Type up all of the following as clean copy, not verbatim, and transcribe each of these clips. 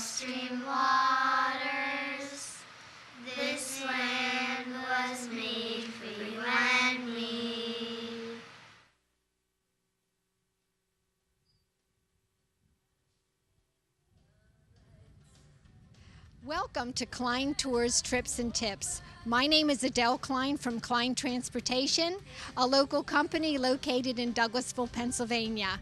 stream waters. This land was made for you and me. Welcome to Klein Tours, Trips, and Tips. My name is Adele Klein from Klein Transportation, a local company located in Douglasville, Pennsylvania.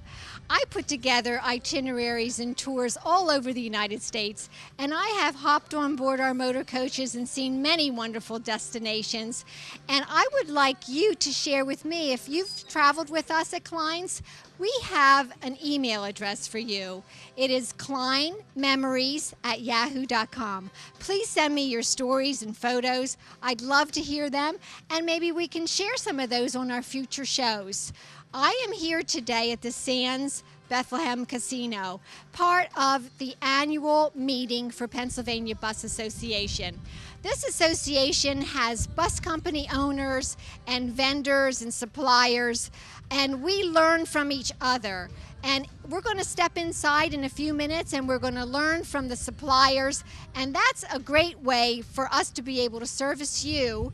I put together itineraries and tours all over the United States, and I have hopped on board our motor coaches and seen many wonderful destinations. And I would like you to share with me, if you've traveled with us at Klein's, we have an email address for you. It is kleinmemories@yahoo.com. Please send me your stories and photos. I'd love to hear them, and maybe we can share some of those on our future shows. I am here today at the Sands Bethlehem Casino, part of the annual meeting for Pennsylvania Bus Association. This association has bus company owners and vendors and suppliers, and we learn from each other. And we're going to step inside in a few minutes and we're going to learn from the suppliers, and that's a great way for us to be able to service you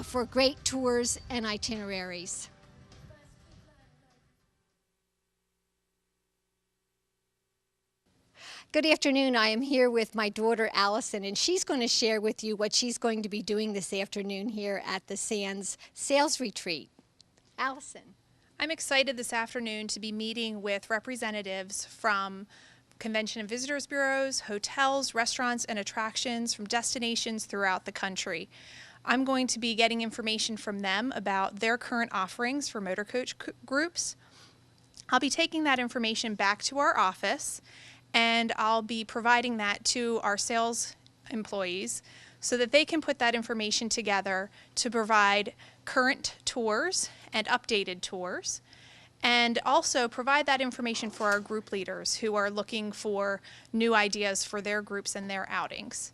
for great tours and itineraries. Good afternoon. I am here with my daughter Allison, and she's going to share with you what she's going to be doing this afternoon here at the Sands Sales Retreat. Allison. I'm excited this afternoon to be meeting with representatives from Convention and Visitors Bureaus, hotels, restaurants, and attractions from destinations throughout the country. I'm going to be getting information from them about their current offerings for motor coach groups. I'll be taking that information back to our office, and I'll be providing that to our sales employees so that they can put that information together to provide current tours and updated tours, and also provide that information for our group leaders who are looking for new ideas for their groups and their outings.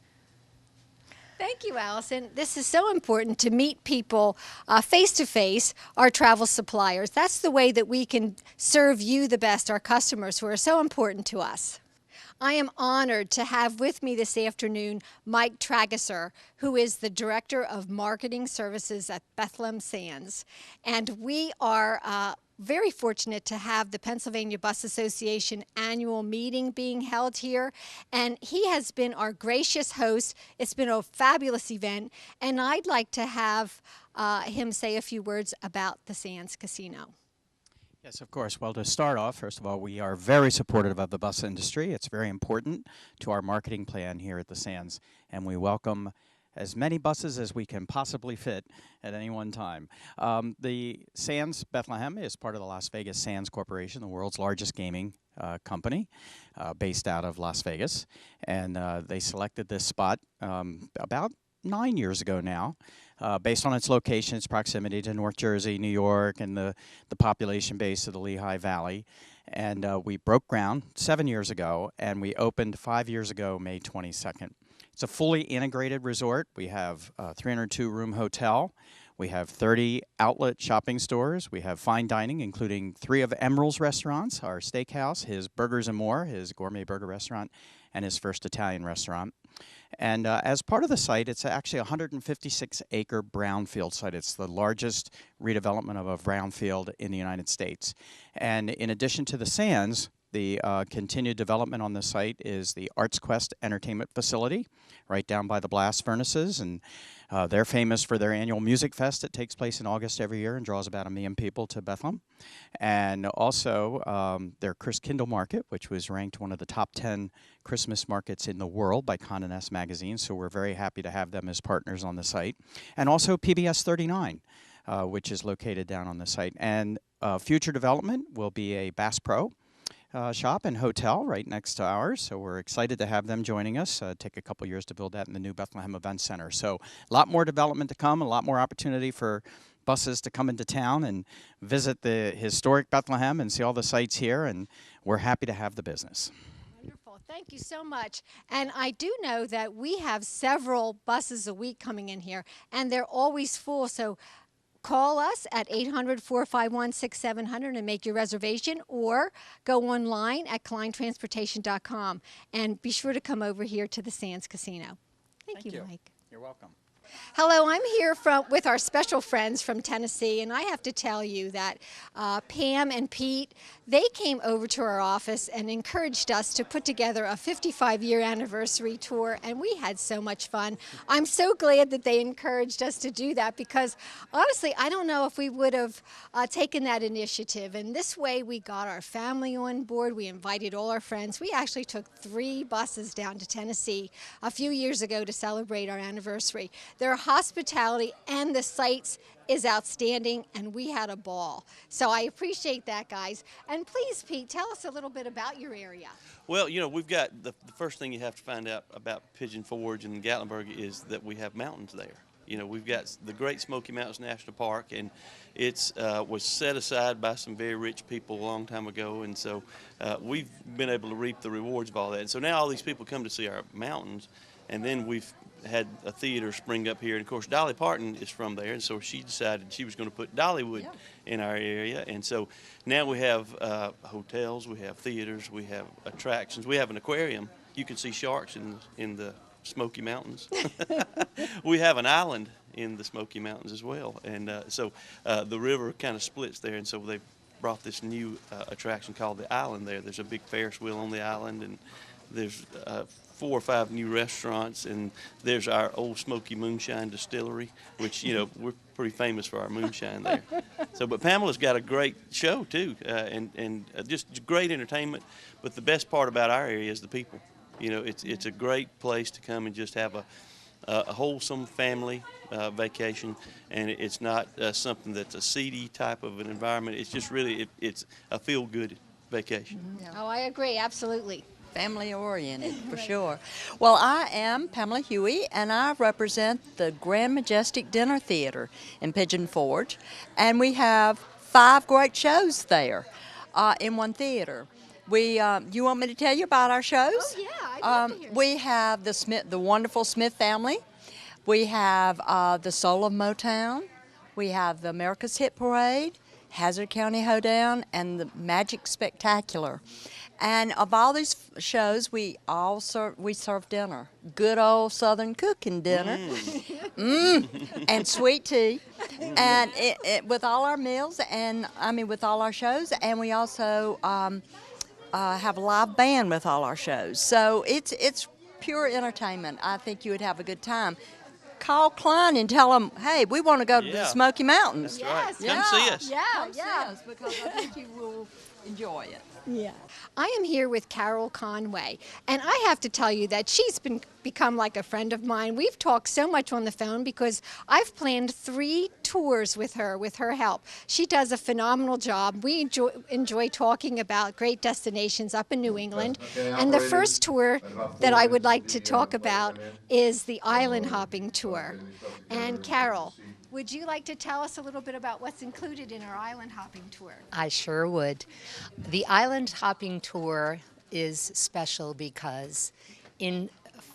Thank you, Allison. This is so important to meet people face to face, our travel suppliers. That's the way that we can serve you the best, our customers who are so important to us. I am honored to have with me this afternoon Mike Tragesser, who is the Director of Marketing Services at Bethlehem Sands. And we are very fortunate to have the Pennsylvania Bus Association annual meeting being held here. And he has been our gracious host. It's been a fabulous event. And I'd like to have him say a few words about the Sands Casino. Yes, of course. Well, to start off, first of all, we are very supportive of the bus industry. It's very important to our marketing plan here at the Sands, and we welcome as many buses as we can possibly fit at any one time. The Sands Bethlehem is part of the Las Vegas Sands Corporation, the world's largest gaming company based out of Las Vegas, and they selected this spot about 9 years ago now. Based on its location, its proximity to North Jersey, New York, and the population base of the Lehigh Valley. And we broke ground 7 years ago, and we opened 5 years ago, May 22nd. It's a fully integrated resort. We have a 302-room hotel. We have 30 outlet shopping stores. We have fine dining, including 3 of Emeril's restaurants, our steakhouse, his Burgers and More, his gourmet burger restaurant, and his first Italian restaurant. And as part of the site, it's actually a 156-acre brownfield site. It's the largest redevelopment of a brownfield in the United States. And in addition to the Sands, the continued development on the site is the Arts Quest Entertainment Facility, right down by the blast furnaces. And they're famous for their annual music fest that takes place in August every year and draws about 1 million people to Bethlehem. And also their Christkindl Market, which was ranked one of the top 10 Christmas markets in the world by Condé Nast Magazine. So we're very happy to have them as partners on the site. And also PBS 39, which is located down on the site. And future development will be a Bass Pro shop and hotel right next to ours, so we're excited to have them joining us. Take a couple years to build that in the new Bethlehem Event Center. So a lot more development to come, a lot more opportunity for buses to come into town and visit the historic Bethlehem and see all the sights here, and we're happy to have the business. Wonderful. Thank you so much. And I do know that we have several buses a week coming in here, and they're always full, so call us at 800-451-6700 and make your reservation, or go online at kleintransportation.com. And be sure to come over here to the Sands Casino. Thank you, Mike. You're welcome. Hello, I'm here with our special friends from Tennessee, and I have to tell you that Pam and Pete, they came over to our office and encouraged us to put together a 55-year anniversary tour, and we had so much fun. I'm so glad that they encouraged us to do that, because honestly, I don't know if we would have taken that initiative. And this way, we got our family on board. We invited all our friends. We actually took 3 buses down to Tennessee a few years ago to celebrate our anniversary. Their hospitality and the sights is outstanding, and we had a ball. So I appreciate that, guys. And please, Pete, tell us a little bit about your area. Well, you know, we've got the first thing you have to find out about Pigeon Forge and Gatlinburg is that we have mountains there. You know, we've got the Great Smoky Mountains National Park, and it's was set aside by some very rich people a long time ago, and so we've been able to reap the rewards of all that. And so now all these people come to see our mountains, and then we've had a theater spring up here, and of course Dolly Parton is from there, and so she decided she was going to put Dollywood in our area. And so now we have hotels, we have theaters, we have attractions, we have an aquarium. You can see sharks in the Smoky Mountains. We have an island in the Smoky Mountains as well, and so the river kind of splits there, and so they brought this new attraction called the Island there. There's a big Ferris wheel on the island, and there's 4 or 5 new restaurants, and there's our old Smoky Moonshine Distillery, which, you know, we're pretty famous for our moonshine there. So, but Pamela's got a great show too, and just great entertainment. But the best part about our area is the people. You know, it's a great place to come and just have a wholesome family vacation, and it's not something that's a seedy type of an environment. It's just really it's a feel-good vacation. Mm-hmm. Oh, I agree, absolutely. Family oriented, for sure. Well, I am Pamela Huey, and I represent the Grand Majestic Dinner Theater in Pigeon Forge, and we have 5 great shows there in one theater. You want me to tell you about our shows? Oh, yeah, I'd love to hear. We have the wonderful Smith family. We have the Soul of Motown. We have the America's Hit Parade, Hazard County Hoedown, and the Magic Spectacular. And of all these shows, we serve dinner, good old Southern cooking dinner, and sweet tea, and with all our meals, and with all our shows, and we also have a live band with all our shows. So it's pure entertainment. I think you would have a good time. Call Klein and tell them, hey, we want to go to the Smoky Mountains. That's right. Come see us. Come see us, because I think you will enjoy it. Yeah. I am here with Carol Conway, and I have to tell you that she's become like a friend of mine. We've talked so much on the phone because I've planned 3 tours with her help. She does a phenomenal job. We enjoy talking about great destinations up in New England. And the first tour that I would like to talk about is the island hopping tour. And Carol, would you like to tell us a little bit about what's included in our island hopping tour? I sure would. The island hopping tour is special because in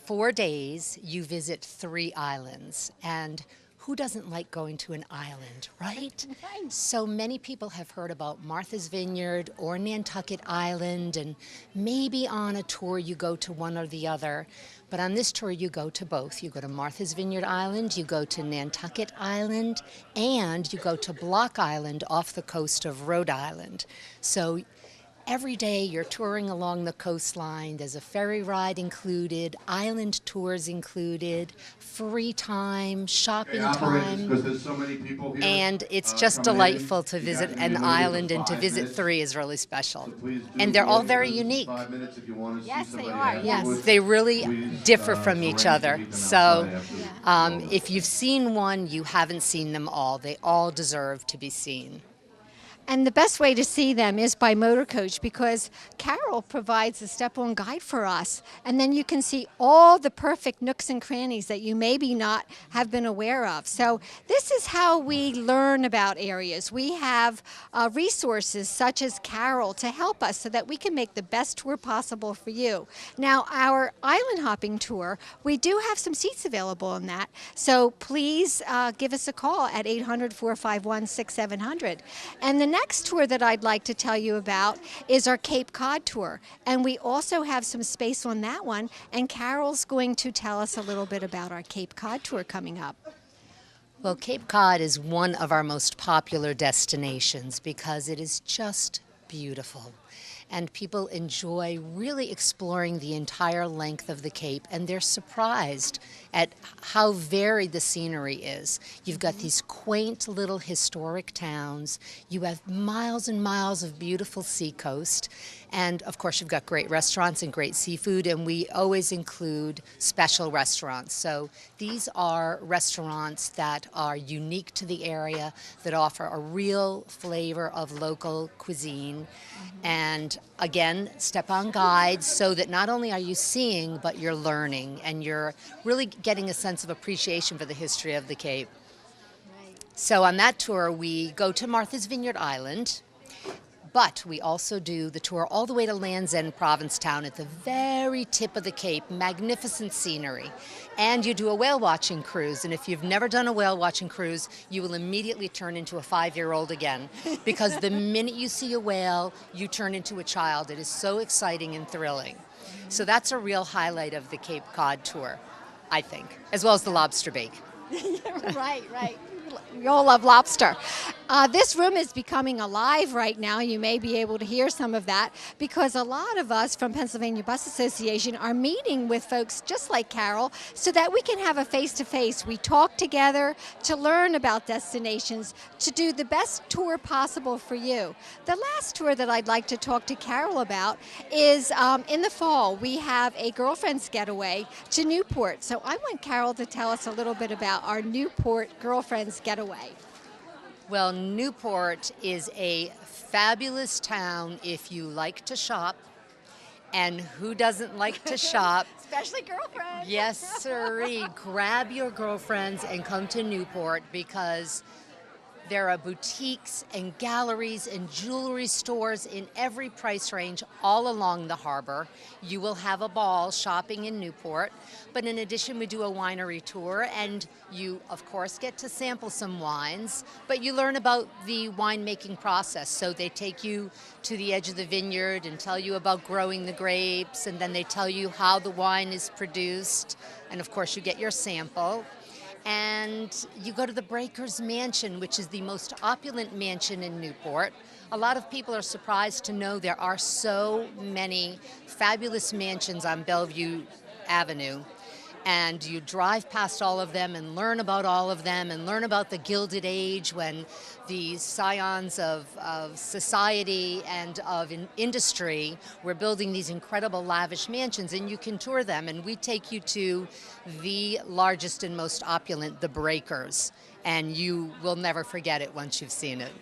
4 days you visit 3 islands, and who doesn't like going to an island, right? So many people have heard about Martha's Vineyard or Nantucket Island, and maybe on a tour you go to one or the other. But on this tour you go to both. You go to Martha's Vineyard Island, you go to Nantucket Island, and you go to Block Island off the coast of Rhode Island. So every day you're touring along the coastline. There's a ferry ride included, island tours included, free time, shopping time, and it's just delightful to visit an island, and to visit 3 is really special. And they're all very unique. Yes, they are. Yes. They really differ from each other. So if you've seen one, you haven't seen them all. They all deserve to be seen. And the best way to see them is by motor coach, because Carol provides a step-on guide for us. And then you can see all the perfect nooks and crannies that you maybe not have been aware of. So this is how we learn about areas. We have resources such as Carol to help us so that we can make the best tour possible for you. Now, our island hopping tour, we do have some seats available on that. So please give us a call at 800-451-6700. And the next tour that I'd like to tell you about is our Cape Cod Tour. And we also have some space on that one. And Carol's going to tell us a little bit about our Cape Cod Tour coming up. Well, Cape Cod is one of our most popular destinations because it is just beautiful. And people enjoy really exploring the entire length of the Cape, and they're surprised at how varied the scenery is. You've got these quaint little historic towns, you have miles and miles of beautiful seacoast, and of course you've got great restaurants and great seafood, and we always include special restaurants. So these are restaurants that are unique to the area, that offer a real flavor of local cuisine. And again, step-on guides, so that not only are you seeing, but you're learning, and you're really getting a sense of appreciation for the history of the Cape. Right. So on that tour, we go to Martha's Vineyard Island, but we also do the tour all the way to Land's End Provincetown at the very tip of the Cape, magnificent scenery. And you do a whale watching cruise, and if you've never done a whale watching cruise, you will immediately turn into a 5-year-old again, because the minute you see a whale, you turn into a child. It is so exciting and thrilling. So that's a real highlight of the Cape Cod Tour, I think, as well as the lobster bake. Right, right. We all love lobster. This room is becoming alive right now. You may be able to hear some of that, because a lot of us from Pennsylvania Bus Association are meeting with folks just like Carol so that we can have a face-to-face. We talk together to learn about destinations, to do the best tour possible for you. The last tour that I'd like to talk to Carol about is in the fall. We have a girlfriend's getaway to Newport. So I want Carol to tell us a little bit about our Newport girlfriend's getaway. Well, Newport is a fabulous town if you like to shop. And who doesn't like to shop? Especially girlfriends. Yes, sirree. Grab your girlfriends and come to Newport, because there are boutiques and galleries and jewelry stores in every price range all along the harbor. You will have a ball shopping in Newport. But in addition, we do a winery tour, and you, of course, get to sample some wines, but you learn about the winemaking process. So they take you to the edge of the vineyard and tell you about growing the grapes, and then they tell you how the wine is produced. And of course, you get your sample. And you go to the Breakers Mansion, which is the most opulent mansion in Newport. A lot of people are surprised to know there are so many fabulous mansions on Bellevue Avenue. And you drive past all of them and learn about all of them, and learn about the Gilded Age, when the scions of society and of industry were building these incredible lavish mansions, and you can tour them. And we take you to the largest and most opulent, the Breakers, and you will never forget it once you've seen it.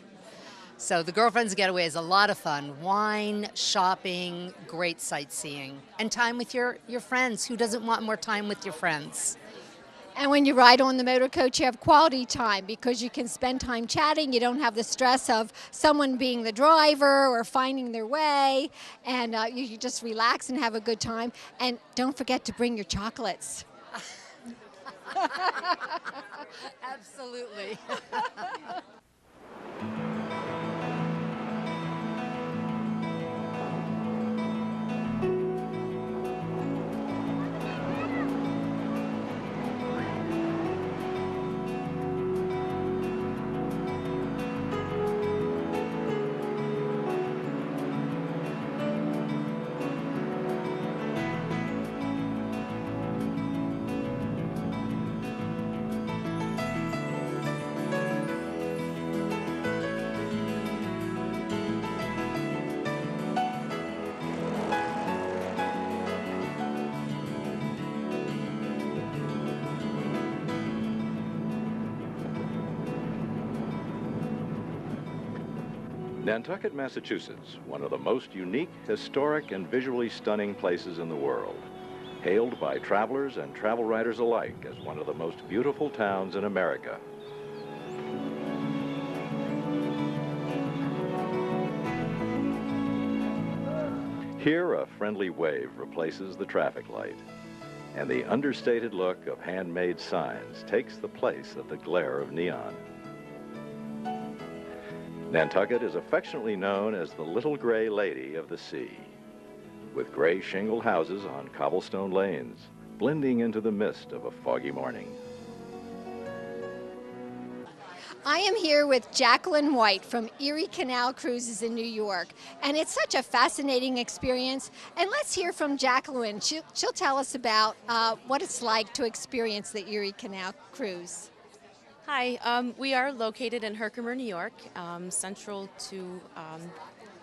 So the Girlfriend's Getaway is a lot of fun. Wine, shopping, great sightseeing, and time with your friends. Who doesn't want more time with your friends? And when you ride on the motor coach, you have quality time, because you can spend time chatting. You don't have the stress of someone being the driver or finding their way, and you just relax and have a good time. And don't forget to bring your chocolates. Absolutely. Nantucket, Massachusetts, one of the most unique, historic, and visually stunning places in the world. Hailed by travelers and travel writers alike as one of the most beautiful towns in America. Here, a friendly wave replaces the traffic light, and the understated look of handmade signs takes the place of the glare of neon. Nantucket is affectionately known as the Little Gray Lady of the Sea, with gray shingle houses on cobblestone lanes, blending into the mist of a foggy morning. I am here with Jacqueline White from Erie Canal Cruises in New York, and it's such a fascinating experience. And let's hear from Jacqueline. She'll tell us about what it's like to experience the Erie Canal Cruise. Hi, we are located in Herkimer, New York, central to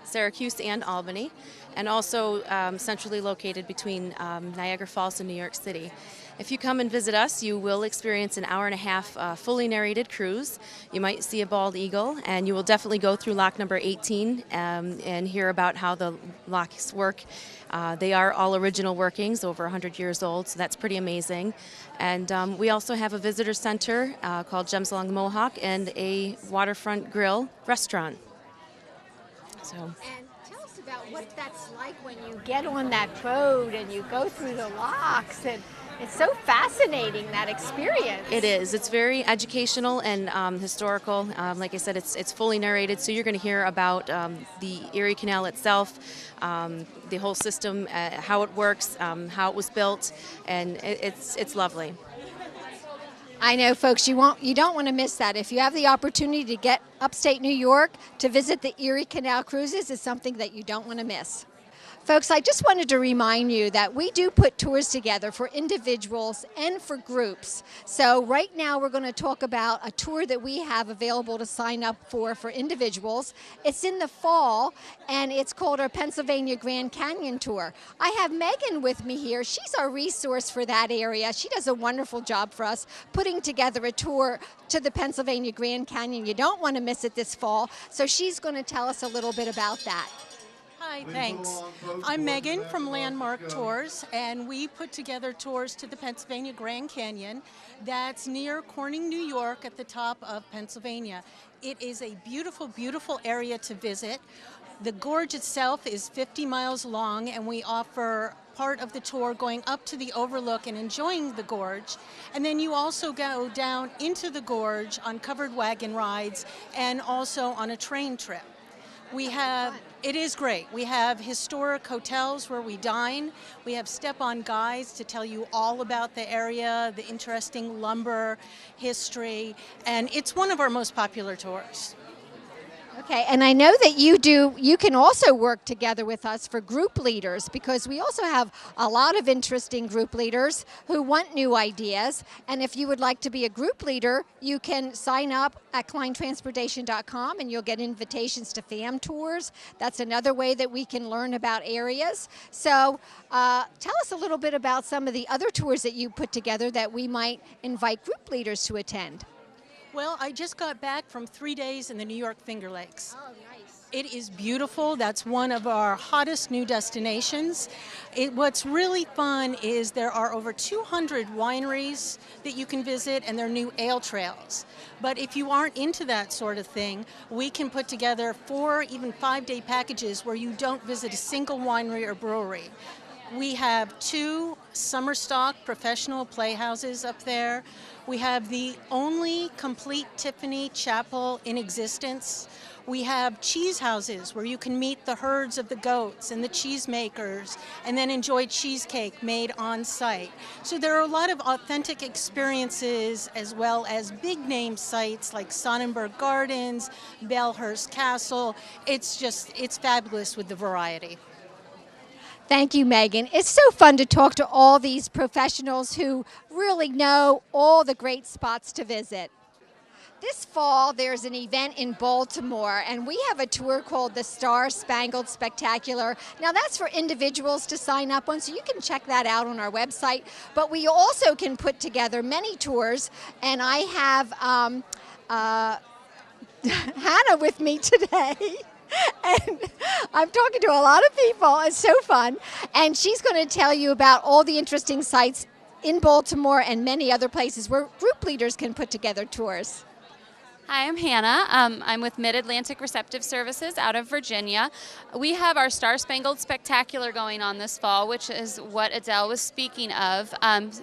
Syracuse and Albany, and also centrally located between Niagara Falls and New York City. If you come and visit us, you will experience an hour-and-a-half fully narrated cruise. You might see a bald eagle, and you will definitely go through lock number 18 and hear about how the locks work. They are all original workings, over 100 years old, so that's pretty amazing. And we also have a visitor center called Gems Along the Mohawk and a waterfront grill restaurant. So. And tell us about what that's like when you get on that boat and you go through the locks. And it's so fascinating, that experience. It is. It's very educational and historical. Like I said, it's fully narrated, so you're going to hear about the Erie Canal itself, the whole system, how it works, how it was built, and it's lovely. I know, folks, you don't want to miss that. If you have the opportunity to get upstate New York to visit the Erie Canal Cruises, is something that you don't want to miss. Folks, I just wanted to remind you that we do put tours together for individuals and for groups. So right now we're going to talk about a tour that we have available to sign up for individuals. It's in the fall, and it's called our Pennsylvania Grand Canyon Tour. I have Megan with me here. She's our resource for that area. She does a wonderful job for us putting together a tour to the Pennsylvania Grand Canyon. You don't want to miss it this fall. So she's going to tell us a little bit about that. Hi, thanks. I'm Megan from Landmark Tours, and we put together tours to the Pennsylvania Grand Canyon. That's near Corning, New York, at the top of Pennsylvania. It is a beautiful, beautiful area to visit. The gorge itself is 50 miles long, and we offer part of the tour going up to the overlook and enjoying the gorge. And then you also go down into the gorge on covered wagon rides and also on a train trip. It is great. We have historic hotels where we dine. We have step-on guides to tell you all about the area, the interesting lumber history, and it's one of our most popular tours. Okay, and I know that you can also work together with us for group leaders, because we also have a lot of interesting group leaders who want new ideas. And if you would like to be a group leader, you can sign up at kleintransportation.com and you'll get invitations to fam tours. That's another way that we can learn about areas. So tell us a little bit about some of the other tours that you put together that we might invite group leaders to attend. Well, I just got back from 3 days in the New York Finger Lakes. Oh, nice. It is beautiful. That's one of our hottest new destinations. What's really fun is there are over 200 wineries that you can visit, and there are new ale trails. But if you aren't into that sort of thing, we can put together 4, even 5-day packages where you don't visit a single winery or brewery. We have 2 summer stock professional playhouses up there. We have the only complete Tiffany chapel in existence. We have cheese houses where you can meet the herds of the goats and the cheesemakers and then enjoy cheesecake made on site. So there are a lot of authentic experiences, as well as big name sites like Sonnenberg Gardens, Belhurst Castle. It's fabulous with the variety. Thank you, Megan. It's so fun to talk to all these professionals who really know all the great spots to visit. This fall, there's an event in Baltimore, and we have a tour called the Star Spangled Spectacular. Now, that's for individuals to sign up on, so you can check that out on our website. But we also can put together many tours, and I have Hannah with me today. And I'm talking to a lot of people. It's so fun. And she's going to tell you about all the interesting sites in Baltimore and many other places where group leaders can put together tours. Hi, I'm Hannah. I'm with MidAtlantic Receptive Services out of Virginia. We have our Star Spangled Spectacular going on this fall, which is what Adele was speaking of.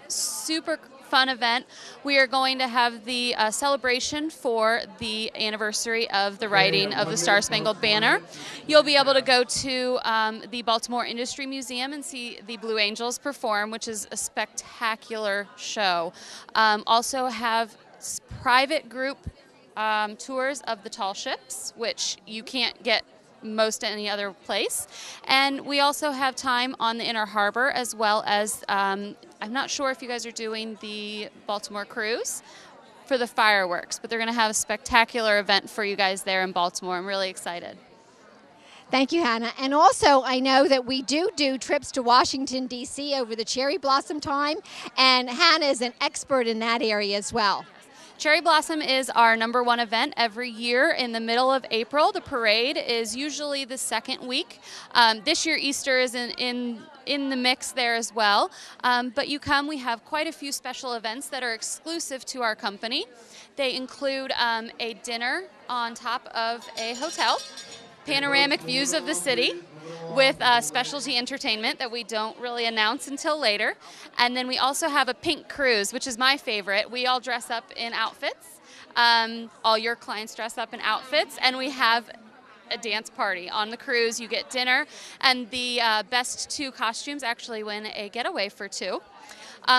Super fun event. We are going to have the celebration for the anniversary of the writing of the Star Spangled Banner. You'll be able to go to the Baltimore Industry Museum and see the Blue Angels perform, which is a spectacular show. Also have private group tours of the tall ships, which you can't get most any other place. And we also have time on the Inner Harbor, as well as, I'm not sure if you guys are doing the Baltimore cruise for the fireworks, but they're going to have a spectacular event for you guys there in Baltimore. I'm really excited. Thank you, Hannah. And also, I know that we do trips to Washington, D.C. over the cherry blossom time, and Hannah is an expert in that area as well. Cherry Blossom is our #1 event every year in the middle of April. The parade is usually the second week. This year Easter is in the mix there as well. But you come, we have quite a few special events that are exclusive to our company. They include a dinner on top of a hotel, panoramic views of the city, with specialty entertainment that we don't really announce until later. And then we also have a pink cruise, which is my favorite. We all dress up in outfits. All your clients dress up in outfits, and we have a dance party on the cruise. You get dinner, and the best 2 costumes actually win a getaway for 2.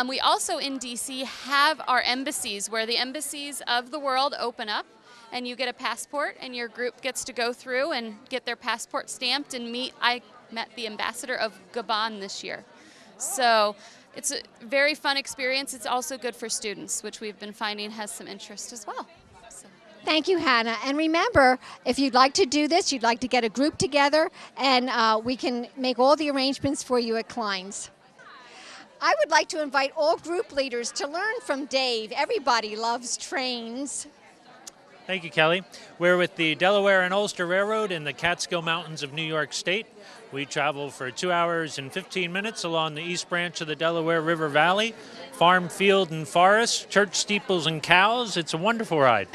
We also in DC have our embassies, where the embassies of the world open up, and you get a passport, and your group gets to go through and get their passport stamped and I met the ambassador of Gabon this year. So it's a very fun experience. It's also good for students, which we've been finding has some interest as well. Thank you, Hannah. And remember, if you'd like to do this, you'd like to get a group together, and we can make all the arrangements for you at Klein's. I would like to invite all group leaders to learn from Dave. Everybody loves trains. Thank you, Kelly. We're with the Delaware and Ulster Railroad in the Catskill Mountains of New York State. We travel for 2 hours and 15 minutes along the east branch of the Delaware River Valley. Farm, field, and forest, church steeples and cows. It's a wonderful ride.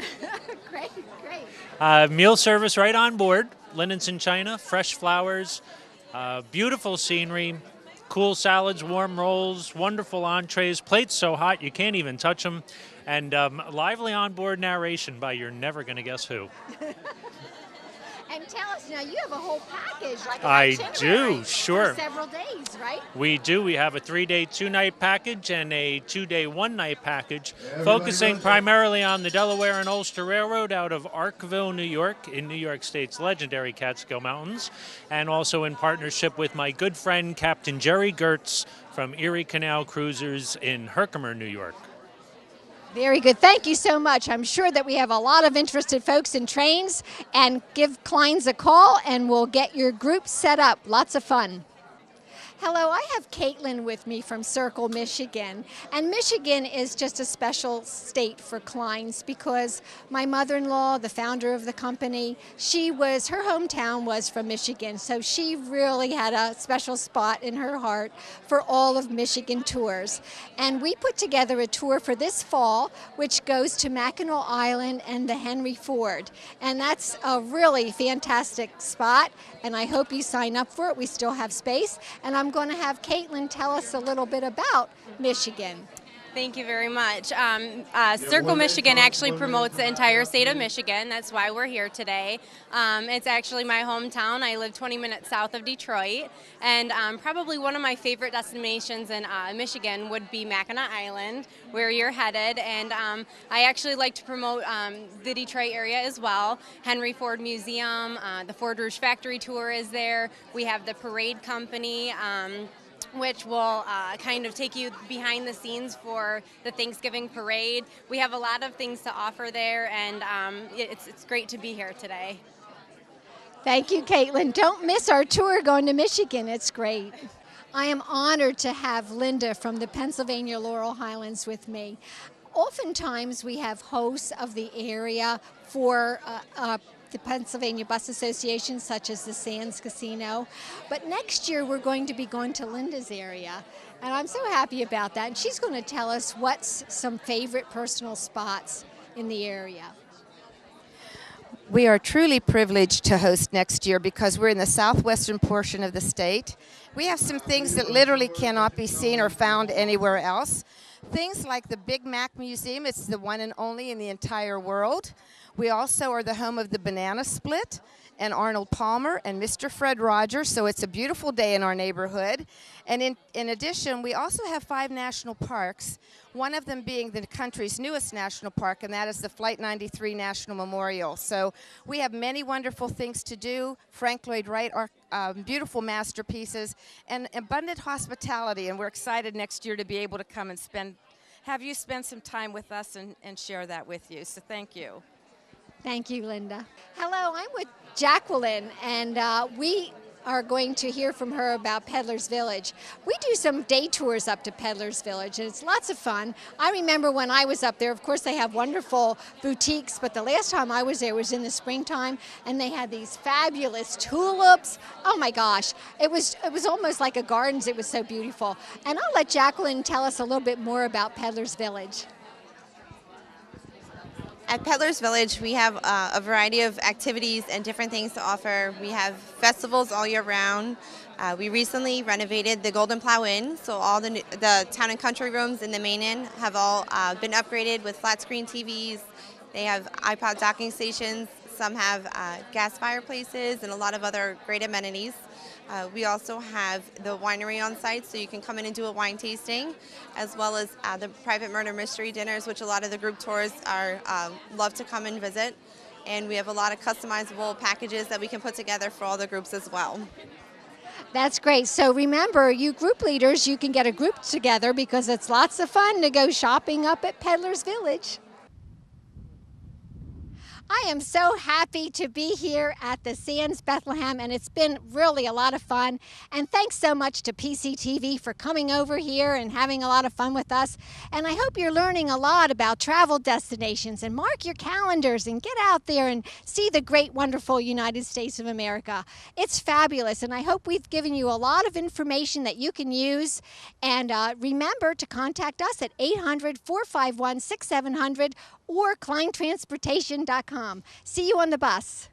Great. Meal service right on board. Linens and china, fresh flowers, beautiful scenery, cool salads, warm rolls, wonderful entrees, plates so hot you can't even touch them. And lively onboard narration by you're never going to guess who. And tell us now, you have a whole package, like an I itinerary do, sure. for several days, right? We do. We have a 3-day, 2-night package and a 2-day, 1-night package, focusing primarily on the Delaware and Ulster Railroad out of Arkville, New York, in New York State's legendary Catskill Mountains, and also in partnership with my good friend Captain Jerry Gertz from Erie Canal Cruisers in Herkimer, New York. Very good. Thank you so much. I'm sure that we have a lot of interested folks in trains, and give Klein's a call and we'll get your group set up. Lots of fun. Hello, I have Caitlin with me from Circle, Michigan. And Michigan is just a special state for Klein's because my mother-in-law, the founder of the company, her hometown was from Michigan. So she really had a special spot in her heart for all of Michigan tours. And we put together a tour for this fall, which goes to Mackinac Island and the Henry Ford. And that's a really fantastic spot. And I hope you sign up for it. We still have space. And I'm going to have Caitlin tell us a little bit about Michigan. Thank you very much. Circle Michigan actually promotes the entire state of Michigan. That's why we're here today. It's actually my hometown. I live 20 minutes south of Detroit. And probably one of my favorite destinations in Michigan would be Mackinac Island, where you're headed. And I actually like to promote the Detroit area as well. Henry Ford Museum, the Ford Rouge Factory Tour is there. We have the Parade Company, which will kind of take you behind the scenes for the Thanksgiving parade. We have a lot of things to offer there, and it's great to be here today. Thank you, Caitlin. Don't miss our tour going to Michigan. It's great. I am honored to have Linda from the Pennsylvania Laurel Highlands with me. Oftentimes we have hosts of the area for the Pennsylvania Bus Association, such as the Sands Casino. But next year, we're going to be going to Linda's area. And I'm so happy about that. And she's going to tell us what's some favorite personal spots in the area. We are truly privileged to host next year because we're in the southwestern portion of the state. We have some things that literally cannot be seen or found anywhere else. Things like the Big Mac Museum, it's the one and only in the entire world. We also are the home of the Banana Split and Arnold Palmer and Mr. Fred Rogers, so it's a beautiful day in our neighborhood. And in addition, we also have 5 national parks, one of them being the country's newest national park, and that is the Flight 93 National Memorial. So we have many wonderful things to do. Frank Lloyd Wright, our beautiful masterpieces, and abundant hospitality, and we're excited next year to be able to come and have you spend some time with us and share that with you. So thank you. Thank you, Linda. Hello, I'm with Jacqueline, and we are going to hear from her about Peddler's Village. We do some day tours up to Peddler's Village, and it's lots of fun. I remember when I was up there, of course, they have wonderful boutiques, but the last time I was there was in the springtime, and they had these fabulous tulips. Oh my gosh, it was almost like a gardens. It was so beautiful. And I'll let Jacqueline tell us a little bit more about Peddler's Village. At Peddler's Village, we have a variety of activities and different things to offer. We have festivals all year round. We recently renovated the Golden Plow Inn, so all the town and country rooms in the main inn have all been upgraded with flat screen TVs. They have iPod docking stations. Some have gas fireplaces and a lot of other great amenities. We also have the winery on site, so you can come in and do a wine tasting, as well as the private murder mystery dinners, which a lot of the group tours are love to come and visit. And we have a lot of customizable packages that we can put together for all the groups as well. That's great. So remember, you group leaders, you can get a group together because it's lots of fun to go shopping up at Peddler's Village. I am so happy to be here at the Sands Bethlehem, and it's been really a lot of fun. And thanks so much to PCTV for coming over here and having a lot of fun with us. And I hope you're learning a lot about travel destinations, and mark your calendars and get out there and see the great, wonderful United States of America. It's fabulous, and I hope we've given you a lot of information that you can use. And remember to contact us at 800-451-6700 or kleintransportation.com. See you on the bus.